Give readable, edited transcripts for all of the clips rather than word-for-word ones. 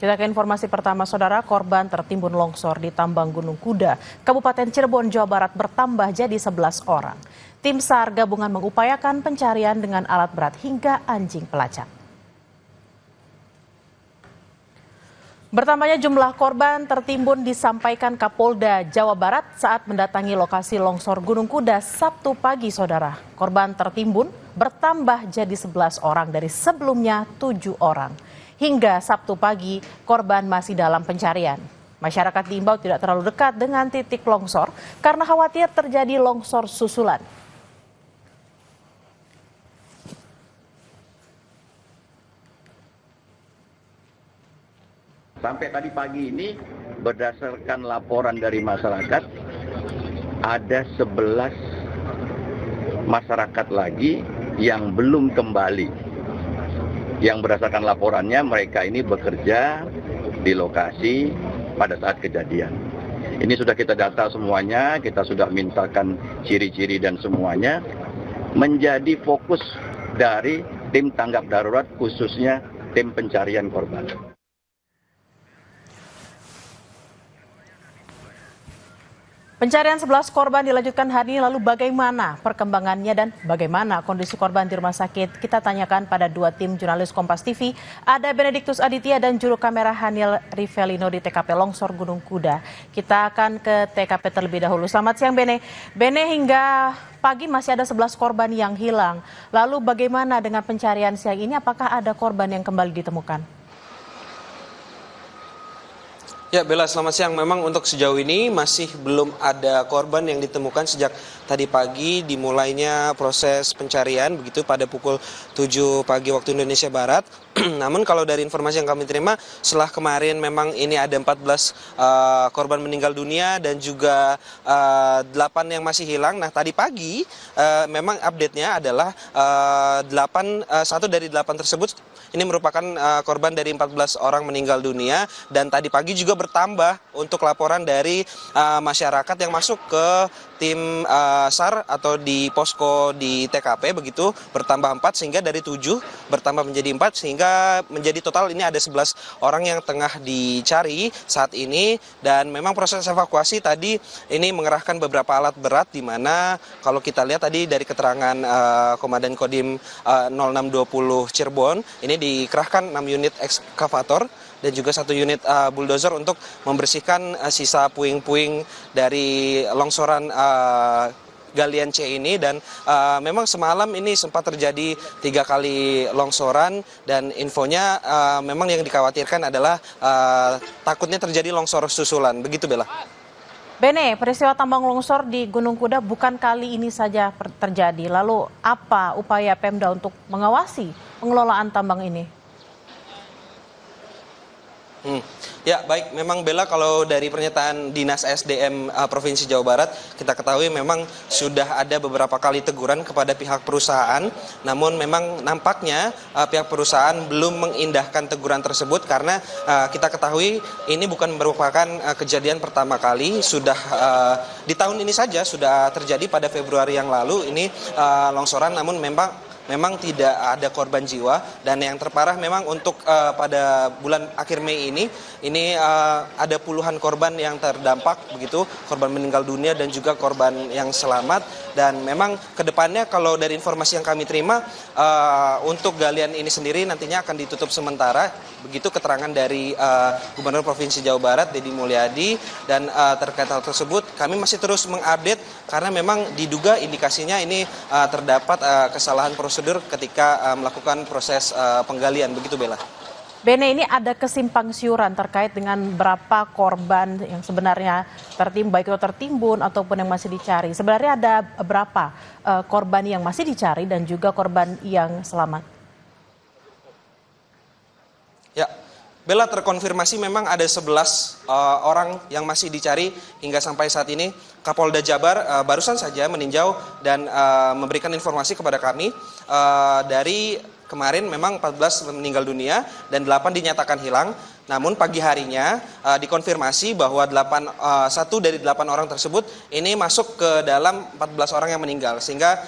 Kita ke informasi pertama, saudara. Korban tertimbun longsor di Tambang Gunung Kuda, Kabupaten Cirebon, Jawa Barat bertambah jadi 11 orang. Tim SAR gabungan mengupayakan pencarian dengan alat berat hingga anjing pelacak. Bertambahnya jumlah korban tertimbun disampaikan Kapolda Jawa Barat saat mendatangi lokasi longsor Gunung Kuda Sabtu pagi, saudara. Korban tertimbun bertambah jadi 11 orang dari sebelumnya 7 orang. Hingga Sabtu pagi, korban masih dalam pencarian. Masyarakat diimbau tidak terlalu dekat dengan titik longsor karena khawatir terjadi longsor susulan. Sampai tadi pagi ini, berdasarkan laporan dari masyarakat, ada 11 masyarakat lagi yang belum kembali. Yang berdasarkan laporannya, mereka ini bekerja di lokasi pada saat kejadian. Ini sudah kita data semuanya, kita sudah mintakan ciri-ciri dan semuanya, menjadi fokus dari tim tanggap darurat, khususnya tim pencarian korban. Pencarian 11 korban dilanjutkan hari ini, lalu bagaimana perkembangannya dan bagaimana kondisi korban di rumah sakit? Kita tanyakan pada dua tim jurnalis Kompas TV, ada Benediktus Aditya dan juru kamera Haniel Rivelino di TKP Longsor Gunung Kuda. Kita akan ke TKP terlebih dahulu. Selamat siang, Bene. Bene, hingga pagi masih ada 11 korban yang hilang. Lalu bagaimana dengan pencarian siang ini? Apakah ada korban yang kembali ditemukan? Ya, Bella, selamat siang. Memang untuk sejauh ini masih belum ada korban yang ditemukan sejak tadi pagi dimulainya proses pencarian begitu pada pukul 7 pagi waktu Indonesia Barat. Namun kalau dari informasi yang kami terima, setelah kemarin memang ini ada 14 korban meninggal dunia dan juga 8 yang masih hilang. Nah, tadi pagi memang update-nya adalah satu dari 8 tersebut ini merupakan korban dari 14 orang meninggal dunia, dan tadi pagi juga bertambah untuk laporan dari masyarakat yang masuk ke tim SAR atau di posko di TKP begitu, bertambah 4 sehingga dari 7 bertambah menjadi 4 sehingga menjadi total ini ada 11 orang yang tengah dicari saat ini. Dan memang proses evakuasi tadi ini mengerahkan beberapa alat berat, di mana kalau kita lihat tadi dari keterangan Komandan Kodim 0620 Cirebon, ini dikerahkan 6 unit ekskavator dan juga 1 unit bulldozer untuk membersihkan sisa puing-puing dari longsoran galian C ini. Dan memang semalam ini sempat terjadi 3 kali longsoran, dan infonya memang yang dikhawatirkan adalah takutnya terjadi longsor susulan. Begitu, Bella. Bene, peristiwa tambang longsor di Gunung Kuda bukan kali ini saja terjadi. Lalu apa upaya Pemda untuk mengawasi pengelolaan tambang ini? Ya, baik, memang Bella, kalau dari pernyataan Dinas SDM Provinsi Jawa Barat, kita ketahui memang sudah ada beberapa kali teguran kepada pihak perusahaan, namun memang nampaknya pihak perusahaan belum mengindahkan teguran tersebut karena kita ketahui ini bukan merupakan kejadian pertama kali. Sudah di tahun ini saja sudah terjadi pada Februari yang lalu ini longsoran, namun memang tidak ada korban jiwa. Dan yang terparah memang untuk pada bulan akhir Mei ini ada puluhan korban yang terdampak begitu, korban meninggal dunia dan juga korban yang selamat. Dan memang kedepannya kalau dari informasi yang kami terima, untuk galian ini sendiri nantinya akan ditutup sementara, begitu keterangan dari Gubernur Provinsi Jawa Barat Deddy Mulyadi. Dan terkait hal tersebut kami masih terus mengupdate karena memang diduga indikasinya ini terdapat kesalahan prosedur ketika melakukan proses penggalian, begitu, Bella. Bene, ini ada kesimpang siuran terkait dengan berapa korban yang sebenarnya baik itu tertimbun ataupun yang masih dicari. Sebenarnya ada berapa korban yang masih dicari dan juga korban yang selamat? Ya, Bella, terkonfirmasi memang ada 11 orang yang masih dicari hingga sampai saat ini. Kapolda Jabar barusan saja meninjau dan memberikan informasi kepada kami dari kemarin memang 14 meninggal dunia dan 8 dinyatakan hilang. Namun pagi harinya dikonfirmasi bahwa 1 dari 8 orang tersebut ini masuk ke dalam 14 orang yang meninggal, sehingga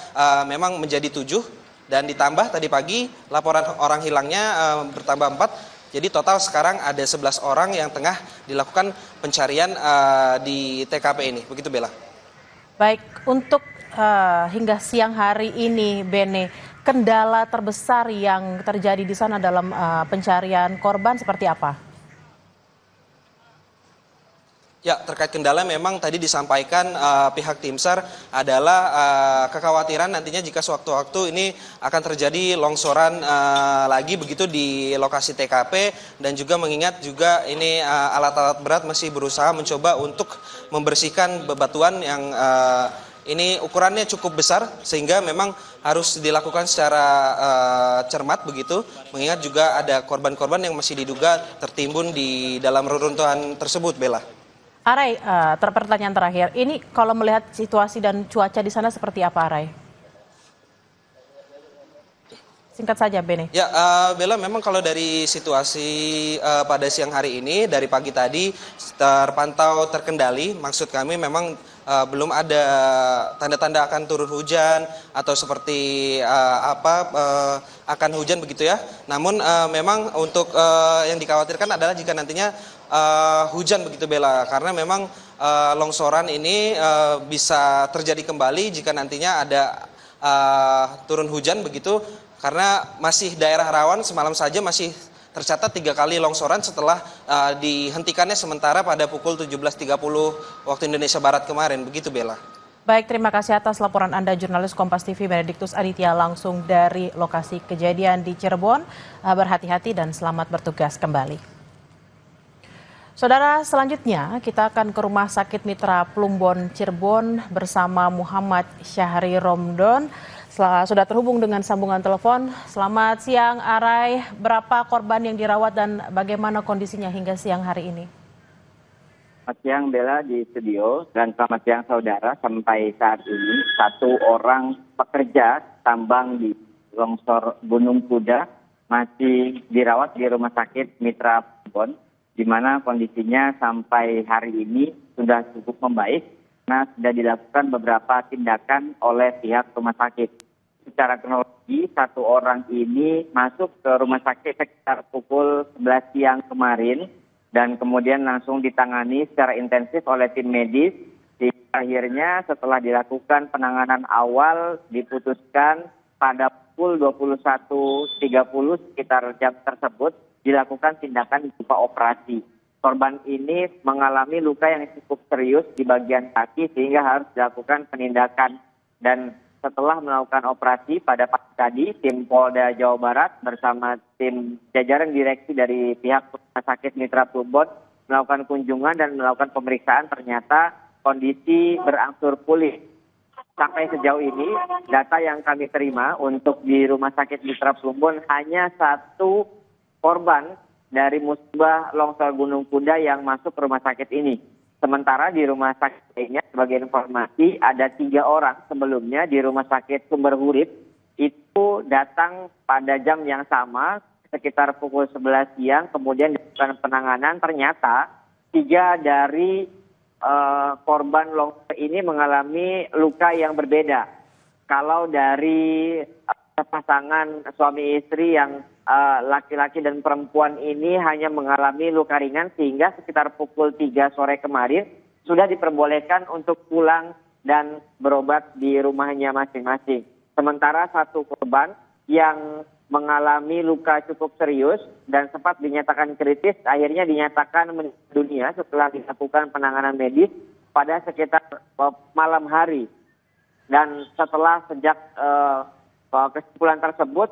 memang menjadi 7. Dan ditambah tadi pagi laporan orang hilangnya bertambah 4. Jadi total sekarang ada 11 orang yang tengah dilakukan pencarian di TKP ini. Begitu Bella. Baik, untuk hingga siang hari ini, Bene, kendala terbesar yang terjadi di sana dalam pencarian korban seperti apa? Ya, terkait kendala memang tadi disampaikan pihak tim SAR adalah kekhawatiran nantinya jika sewaktu-waktu ini akan terjadi longsoran lagi begitu di lokasi TKP, dan juga mengingat juga ini alat-alat berat masih berusaha mencoba untuk membersihkan bebatuan yang ini ukurannya cukup besar sehingga memang harus dilakukan secara cermat begitu, mengingat juga ada korban-korban yang masih diduga tertimbun di dalam reruntuhan tersebut, Bella. Arai, pertanyaan terakhir. Ini kalau melihat situasi dan cuaca di sana seperti apa, Arai? Singkat saja, Bene. Ya, Bella, memang kalau dari situasi pada siang hari ini, dari pagi tadi terpantau terkendali. Maksud kami memang belum ada tanda-tanda akan turun hujan atau seperti akan hujan begitu ya. Namun memang untuk yang dikhawatirkan adalah jika nantinya hujan begitu Bella, karena memang longsoran ini bisa terjadi kembali jika nantinya ada turun hujan begitu, karena masih daerah rawan. Semalam saja masih tercatat 3 kali longsoran setelah dihentikannya sementara pada pukul 17.30 waktu Indonesia Barat kemarin. Begitu Bella. Baik, terima kasih atas laporan Anda, jurnalis Kompas TV Benediktus Aditya langsung dari lokasi kejadian di Cirebon. Berhati-hati dan selamat bertugas kembali. Saudara, selanjutnya kita akan ke Rumah Sakit Mitra Plumbon Cirebon bersama Muhammad Syahri Romdon. Sudah terhubung dengan sambungan telepon. Selamat siang, Arai. Berapa korban yang dirawat dan bagaimana kondisinya hingga siang hari ini? Selamat siang Bella di studio, dan selamat siang saudara. Sampai saat ini 1 orang pekerja tambang di longsor Gunung Kuda masih dirawat di Rumah Sakit Mitra Plumbon, di mana kondisinya sampai hari ini sudah cukup membaik. Nah, sudah dilakukan beberapa tindakan oleh pihak rumah sakit. Secara kronologi, 1 orang ini masuk ke rumah sakit sekitar pukul 11 siang kemarin dan kemudian langsung ditangani secara intensif oleh tim medis. Akhirnya setelah dilakukan penanganan awal diputuskan pada pukul 21.30 sekitar jam tersebut dilakukan tindakan berupa operasi. Korban ini mengalami luka yang cukup serius di bagian kaki sehingga harus dilakukan penindakan. Dan setelah melakukan operasi pada pagi tadi, tim Polda Jawa Barat bersama tim jajaran direksi dari pihak Rumah Sakit Mitra Plumbon melakukan kunjungan dan melakukan pemeriksaan. Ternyata kondisi berangsur pulih. Sampai sejauh ini data yang kami terima untuk di Rumah Sakit Mitra Plumbon hanya 1 korban dari musibah longsor Gunung Kuda yang masuk ke rumah sakit ini. Sementara di rumah sakit lainnya, sebagai informasi, ada 3 orang sebelumnya di Rumah Sakit Sumber Urip itu datang pada jam yang sama sekitar pukul 11 siang, kemudian dilakukan penanganan. Ternyata 3 dari korban longsor ini mengalami luka yang berbeda. Kalau dari pasangan suami istri yang laki-laki dan perempuan ini hanya mengalami luka ringan, sehingga sekitar pukul 3 sore kemarin sudah diperbolehkan untuk pulang dan berobat di rumahnya masing-masing. Sementara 1 korban yang mengalami luka cukup serius dan sempat dinyatakan kritis akhirnya dinyatakan meninggal dunia setelah dilakukan penanganan medis pada sekitar malam hari. Dan setelah sejak kesimpulan tersebut,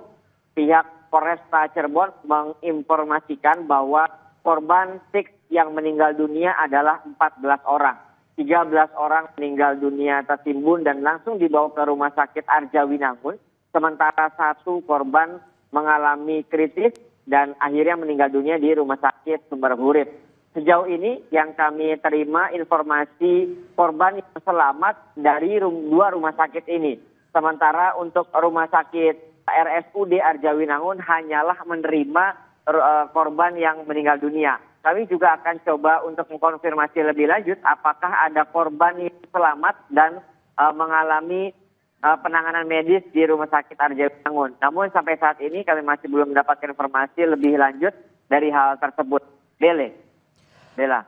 pihak Polresta Cirebon menginformasikan bahwa korban fix yang meninggal dunia adalah 14 orang. 13 orang meninggal dunia tertimbun dan langsung dibawa ke Rumah Sakit Arjawinangun. Sementara 1 korban mengalami kritis dan akhirnya meninggal dunia di Rumah Sakit Sumber Urip. Sejauh ini yang kami terima informasi korban yang selamat dari 2 rumah sakit ini. Sementara untuk Rumah Sakit RSUD Arjawinangun hanyalah menerima korban yang meninggal dunia. Kami juga akan coba untuk mengkonfirmasi lebih lanjut apakah ada korban yang selamat dan mengalami penanganan medis di Rumah Sakit Arjawinangun. Namun sampai saat ini kami masih belum mendapatkan informasi lebih lanjut dari hal tersebut. Bella.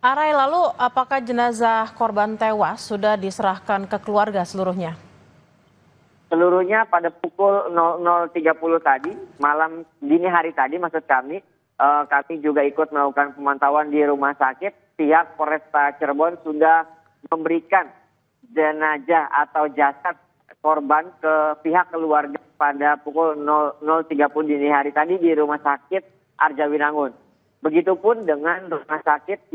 Arai, lalu apakah jenazah korban tewas sudah diserahkan ke keluarga seluruhnya? Seluruhnya pada pukul 00.30 tadi, malam dini hari tadi maksud kami juga ikut melakukan pemantauan di rumah sakit. Pihak Polresta Cirebon sudah memberikan jenazah atau jasad korban ke pihak keluarga pada pukul 00.30 dini hari tadi di rumah sakit Arjawinangun. Begitupun dengan rumah sakit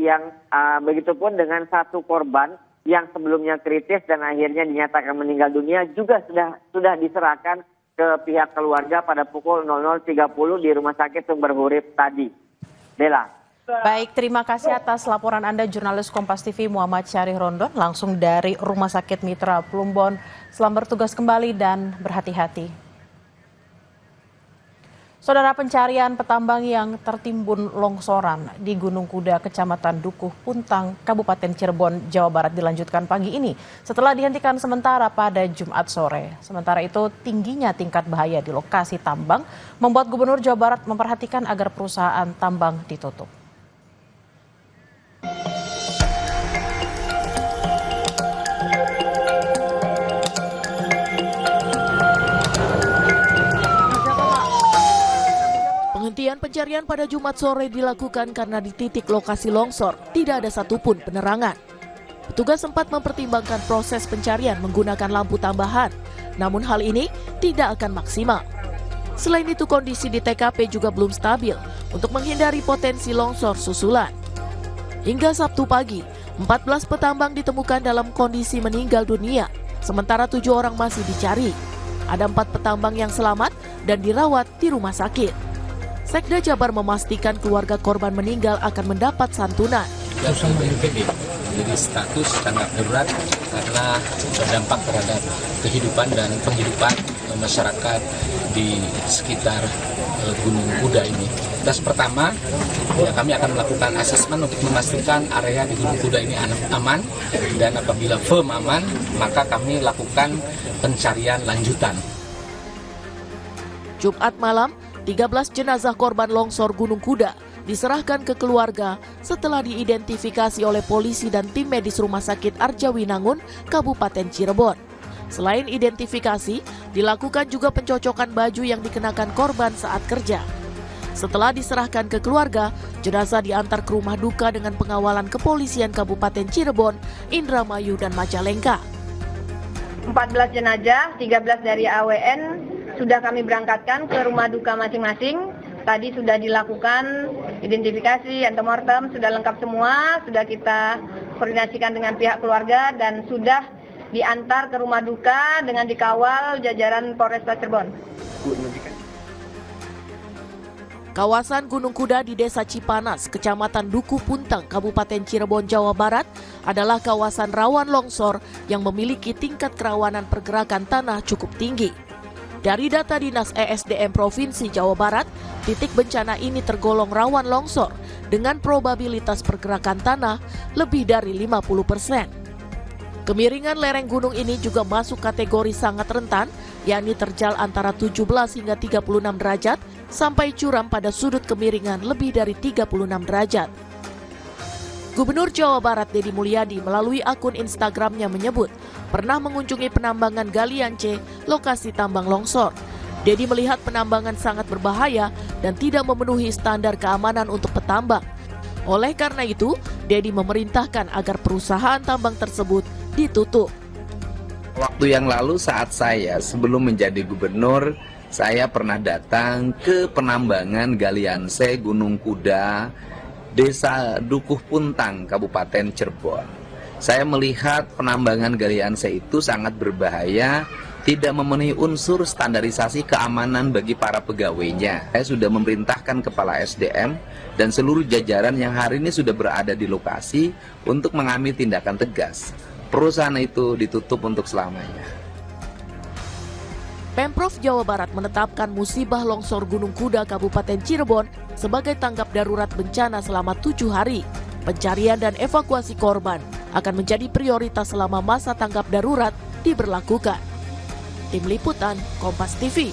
begitupun dengan satu korban yang sebelumnya kritis dan akhirnya dinyatakan meninggal dunia juga sudah diserahkan ke pihak keluarga pada pukul 00.30 di Rumah Sakit Sumber Urip tadi. Bella. Baik, terima kasih atas laporan Anda jurnalis Kompas TV Muhammad Syarih Rondon langsung dari Rumah Sakit Mitra Plumbon. Selamat bertugas kembali dan berhati-hati. Saudara, pencarian petambang yang tertimbun longsoran di Gunung Kuda, Kecamatan Dukuh Puntang, Kabupaten Cirebon, Jawa Barat dilanjutkan pagi ini setelah dihentikan sementara pada Jumat sore. Sementara itu, tingginya tingkat bahaya di lokasi tambang membuat Gubernur Jawa Barat memperhatikan agar perusahaan tambang ditutup. Penghentian pencarian pada Jumat sore dilakukan karena di titik lokasi longsor tidak ada satupun penerangan. Petugas sempat mempertimbangkan proses pencarian menggunakan lampu tambahan, namun hal ini tidak akan maksimal. Selain itu, kondisi di TKP juga belum stabil untuk menghindari potensi longsor susulan. Hingga Sabtu pagi, 14 petambang ditemukan dalam kondisi meninggal dunia, sementara 7 orang masih dicari. Ada 4 petambang yang selamat dan dirawat di rumah sakit. Sekda Jabar memastikan keluarga korban meninggal akan mendapat santunan. Jadi status tanggap darurat karena berdampak terhadap kehidupan dan penghidupan masyarakat di sekitar Gunung Kuda ini. Tes pertama, kami akan melakukan asesmen untuk memastikan area di Gunung Kuda ini aman, dan apabila firm aman, maka kami lakukan pencarian lanjutan. Jumat malam, 13 jenazah korban longsor Gunung Kuda diserahkan ke keluarga setelah diidentifikasi oleh polisi dan tim medis Rumah Sakit Arjawinangun, Kabupaten Cirebon. Selain identifikasi, dilakukan juga pencocokan baju yang dikenakan korban saat kerja. Setelah diserahkan ke keluarga, jenazah diantar ke rumah duka dengan pengawalan kepolisian Kabupaten Cirebon, Indramayu, dan Majalengka. 14 jenazah, 13 dari AWN, sudah kami berangkatkan ke rumah duka masing-masing. Tadi sudah dilakukan identifikasi, antemortem, sudah lengkap semua, sudah kita koordinasikan dengan pihak keluarga dan sudah diantar ke rumah duka dengan dikawal jajaran Polresta Cirebon. Kawasan Gunung Kuda di Desa Cipanas, Kecamatan Dukuh Puntang, Kabupaten Cirebon, Jawa Barat adalah kawasan rawan longsor yang memiliki tingkat kerawanan pergerakan tanah cukup tinggi. Dari data Dinas ESDM Provinsi Jawa Barat, titik bencana ini tergolong rawan longsor dengan probabilitas pergerakan tanah lebih dari 50%. Kemiringan lereng gunung ini juga masuk kategori sangat rentan, yakni terjal antara 17 hingga 36 derajat sampai curam pada sudut kemiringan lebih dari 36 derajat. Gubernur Jawa Barat Deddy Mulyadi melalui akun Instagramnya menyebut pernah mengunjungi penambangan galian C, lokasi tambang longsor. Deddy melihat penambangan sangat berbahaya dan tidak memenuhi standar keamanan untuk petambang. Oleh karena itu, Deddy memerintahkan agar perusahaan tambang tersebut ditutup. Waktu yang lalu saat saya sebelum menjadi gubernur, saya pernah datang ke penambangan galian C Gunung Kuda, Desa Dukuh Puntang, Kabupaten Cirebon. Saya melihat penambangan galian C itu sangat berbahaya, tidak memenuhi unsur standarisasi keamanan bagi para pegawainya. Saya sudah memerintahkan Kepala SDM dan seluruh jajaran yang hari ini sudah berada di lokasi untuk mengambil tindakan tegas. Perusahaan itu ditutup untuk selamanya. Pemprov Jawa Barat menetapkan musibah longsor Gunung Kuda Kabupaten Cirebon sebagai tanggap darurat bencana selama 7 hari. Pencarian dan evakuasi korban akan menjadi prioritas selama masa tanggap darurat diberlakukan. Tim Liputan Kompas TV.